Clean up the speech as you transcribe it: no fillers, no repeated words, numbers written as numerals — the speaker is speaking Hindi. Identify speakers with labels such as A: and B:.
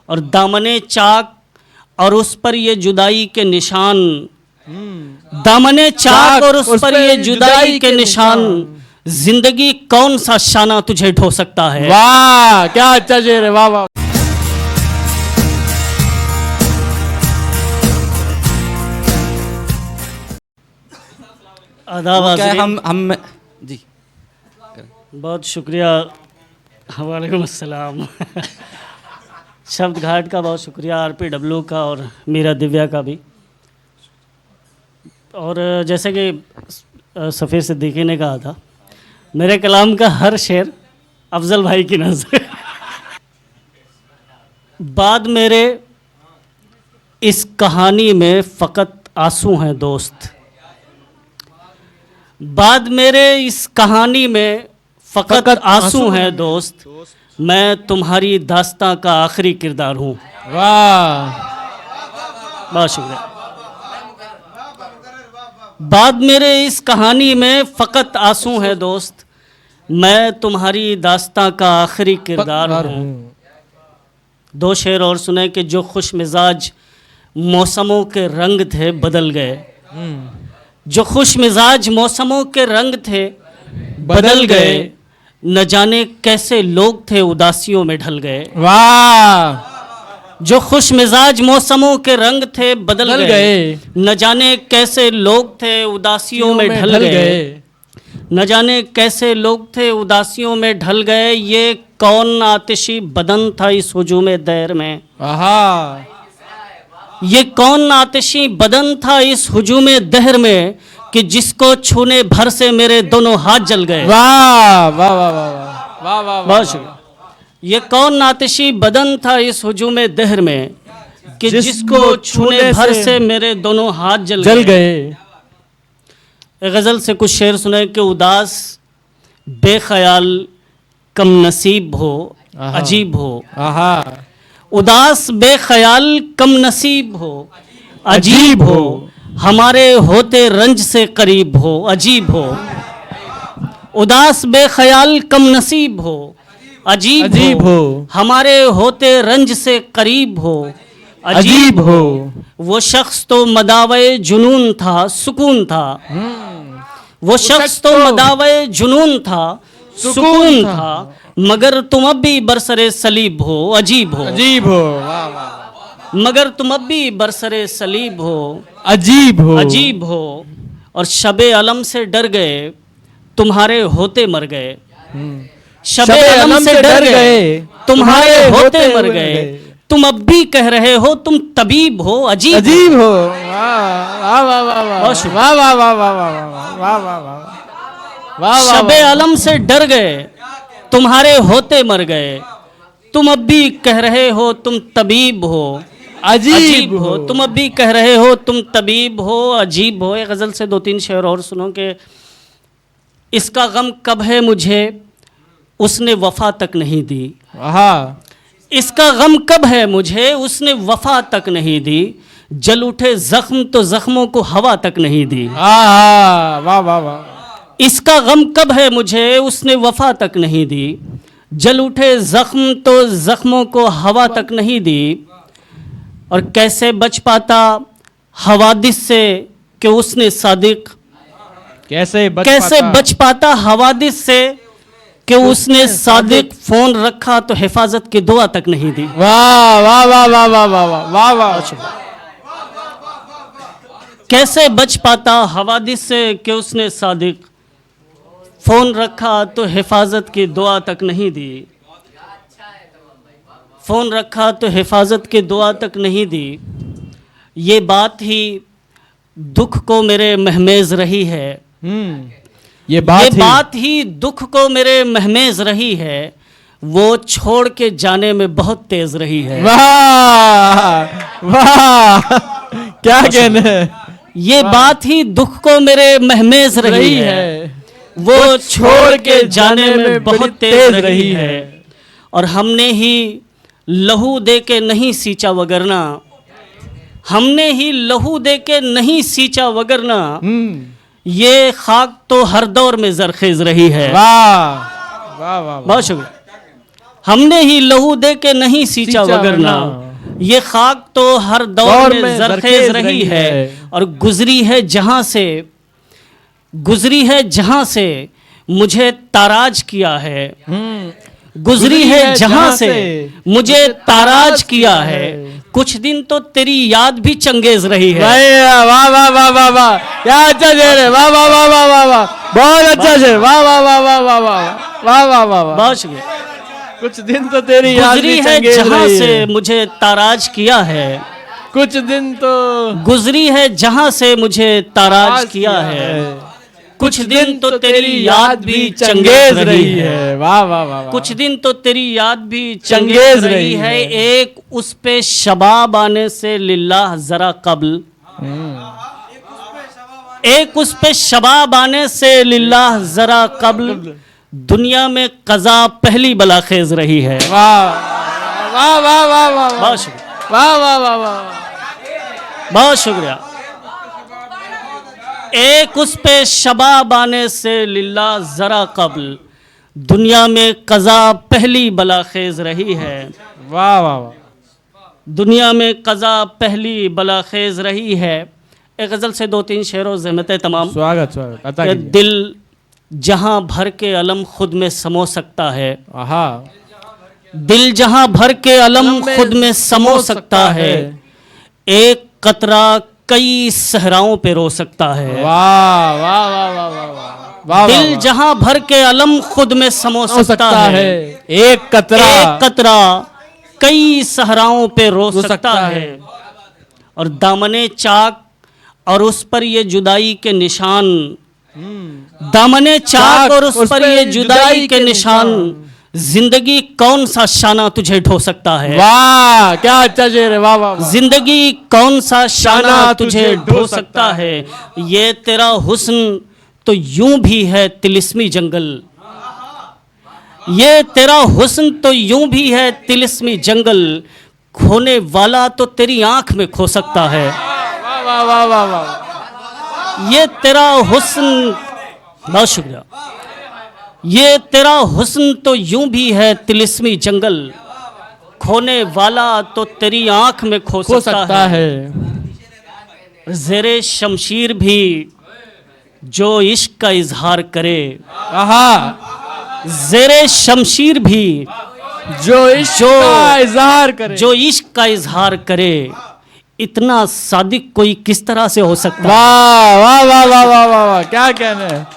A: और दामने चाक और उस पर ये जुदाई के निशान, दामने चाक और उस पर ये जुदाई के निशान, जिंदगी कौन सा शाना तुझे ढो सकता है।
B: वाह क्या अच्छा शेर है, वाह वाह।
A: आदाब हाज़रीन।
B: हम जी
A: बहुत शुक्रिया। वालेकुम अस्सलाम। शब्द घाट का बहुत शुक्रिया, RPW का और मीरा दिव्या का भी। और जैसे कि सफ़ीर सिद्दीकी ने कहा था, मेरे कलाम का हर शेर अफजल भाई की नज़र। बाद मेरे इस कहानी में फ़कत आंसू हैं दोस्त, बाद मेरे इस कहानी में फ़कत आंसू हैं दोस्त, मैं तुम्हारी दास्तां का आखिरी किरदार हूँ।
B: वाह
A: बहुत शुक्रिया। बाद मेरे इस कहानी में फ़कत आंसू हैं दोस्त, मैं तुम्हारी दास्तां का आखिरी किरदार हूँ। दो शेर और सुने कि जो खुश मिजाज मौसमों के रंग थे बदल गए, जो खुश मिजाज मौसमों के रंग थे बदल गए, न जाने कैसे लोग थे उदासियों में ढल गए।
B: वाह
A: जो खुश मिजाज मौसमों के रंग थे बदल गए, न जाने कैसे लोग थे उदासियों में ढल गए, न जाने कैसे लोग थे उदासियों में ढल गए। ये कौन आतिशी बदन था इस हुजूम दहर में, ये कौन आतिशी बदन था इस हुजूम दहर में, कि जिसको छूने भर से मेरे दोनों हाथ जल गए।
B: वाह वाह वाह वाह वाह वाह,
A: बहुत शुक्रिया। ये कौन आतिशी बदन था इस हुजूम दहर में, कि जिसको छूने भर से मेरे दोनों हाथ जल गए। एक गज़ल से कुछ शेर सुने कि उदास बेख्याल कम नसीब हो अजीब हो, उदास बेख्याल कम नसीब हो अजीब हो, हमारे होते रंज से करीब हो अजीब हो। उदास बेख्याल कम नसीब हो अजीब हो, हमारे होते रंज से करीब हो अजीब हो। वो शख्स तो मदावे जुनून था सुकून था, वो शख्स तो मदावे जुनून था सुकून था, मगर तुम अब भी बरसरे सलीब हो अजीब हो
B: अजीब हो। वाह वाह,
A: मगर तुम अब भी बरसरे सलीब हो
B: अजीब हो
A: अजीब हो। और शबे अलम से डर गए तुम्हारे होते मर गए, शबे अलम से डर गए तुम्हारे होते मर गए, तुम अब भी कह रहे हो तुम तबीब हो अजीब
B: अजीब हो। वाह वाह वाह वाह वाह वाह वाह वाह वाह वाह वाह।
A: शबे अलम से डर गए तुम्हारे होते मर गए, तुम अब भी कह रहे हो तुम तबीब हो अजीब हो, तुम अब भी कह रहे हो तुम तबीब हो अजीब हो। एक गज़ल से दो तीन शेर और सुनो कि इसका गम कब है मुझे उसने वफा तक नहीं दी, इसका गम कब है मुझे उसने वफा तक नहीं दी, जल उठे जख्म तो जख्मों को हवा तक नहीं दी।
B: वाह वाह वाह।
A: इसका गम कब है मुझे उसने वफा तक नहीं दी, जल उठे जख्म तो जख्मों को हवा तक नहीं दी। और कैसे बच पाता हवादिस से कि उसने सादिक, कैसे बच पाता हवादिस से कि उसने सादिक फ़ोन रखा तो हिफाजत की दुआ तक नहीं दी।
B: वाह वाह वाह वाह वाह वाह वाह वाह।
A: कैसे बच पाता हवादिस से कि उसने सादिक फ़ोन रखा तो हिफाजत की दुआ तक नहीं दी, फ़ोन रखा तो हिफाजत की दुआ तक नहीं दी। ये बात ही दुख को मेरे महमेज रही है,
B: ये
A: बात ही दुख को मेरे महमेज रही है, वो छोड़ के जाने में बहुत तेज रही है।
B: वाह वाह क्या कहने है।
A: ये बात ही दुख को मेरे महमेज रही है, वो छोड़ के जाने में बहुत तेज रही है। और हमने ही लहू दे के नहीं सींचा वगरना, हमने ही लहू दे के नहीं सींचा वगरना, ये खाक तो हर दौर में जरखेज रही है।
B: वाह वाह वाह,
A: बहुत शुक्रिया। हमने ही लहू दे के नहीं सींचा वगरना ये खाक तो हर दौर में जरखेज रही है और गुजरी है जहां से मुझे ताराज किया है, गुजरी है जहां से मुझे ताराज किया है। कुछ दिन तो तेरी याद भी चंगेज रही है।
B: वाह वाह वाह वाह वाह, क्या अच्छा शेर है, वाह वाह वाह वाह वाह वाह, बहुत अच्छा शेर, वाह वाह वाह वाह वाह वाह वाह वाह वाह वाह।
A: बहुत शुक्रिया।
B: कुछ दिन तो तेरी याद
A: गुजरी
B: भी
A: है
B: चंगेज
A: जहां
B: रही
A: से
B: है,
A: मुझे ताराज किया है,
B: कुछ दिन तो
A: गुजरी है जहां से मुझे ताराज किया है। कुछ दिन तो तेरी याद भी चंगेज रही है।
B: वाह वाह वाह वाह।
A: कुछ दिन तो तेरी याद भी
B: चंगेज
A: चंगेज
B: रही
A: रही है।
B: है।
A: एक उस पे शबाब आने से लिल्लाह जरा कब्ल, एक उस पे शबाब आने से लिल्लाह जरा कब्ल, दुनिया में कज़ा पहली बलाखेज रही है।
B: वाह वाह वाह वाह वाह,
A: बहुत शुक्रिया,
B: वाह वाह वाह वाह,
A: बहुत शुक्रिया। एक उस पे शबाब आने से लिल्लाह जरा कब्ल, दुनिया में कज़ा पहली बलाखेज रही है।
B: वाह वाह वाह।
A: दुनिया में कज़ा पहली बलाखेज रही है। एक गज़ल से 2-3 शेरों ज़हमत तमाम।
B: स्वागत स्वागत, अता
A: कि
B: कीजिए।
A: दिल जहां भर के अलम खुद में समो सकता है,
B: आहा,
A: दिल जहां भर के अलम खुद में समो सकता है, एक कतरा कई सहराओं पे रो सकता है।
B: वाह वाह वाह वाह वाह वाह,
A: दिल जहां भर के अलम खुद में समो सकता है,
B: एक कतरा
A: एक कतरा कई सहराओं पे रो सकता है। और दामने चाक और उस पर ये जुदाई के निशान, दामने चाक और उस पर ये जुदाई के निशान, जिंदगी कौन सा शाना तुझे ढो सकता है।
B: वाह, क्या अच्छा शेर है, वाह वाह वाह।
A: जिंदगी कौन सा शाना तुझे ढो सकता है। ये तेरा हुस्न तो यूं भी है तिलिस्मी जंगल, ये तेरा हुस्न तो यूं भी है तिलिस्मी जंगल, खोने वाला तो तेरी आंख में खो सकता है।
B: वाह वाह वाह वाह वाह।
A: ये तेरा हुस्न, बहुत शुक्रिया, ये तेरा हुस्न तो यूं भी है तिलिस्मी जंगल, खोने वाला तो तेरी आंख में खो सकता है। ज़ेरे शमशीर भी जो इश्क का इजहार करे,
B: आहा,
A: ज़ेरे शमशीर भी
B: जो इश्क का इजहार करे,
A: जो इश्क का इजहार करे, इतना सादिक कोई किस तरह से हो सकता है।
B: वाह वाह वाह वाह वाह वाह, क्या कहने हैं।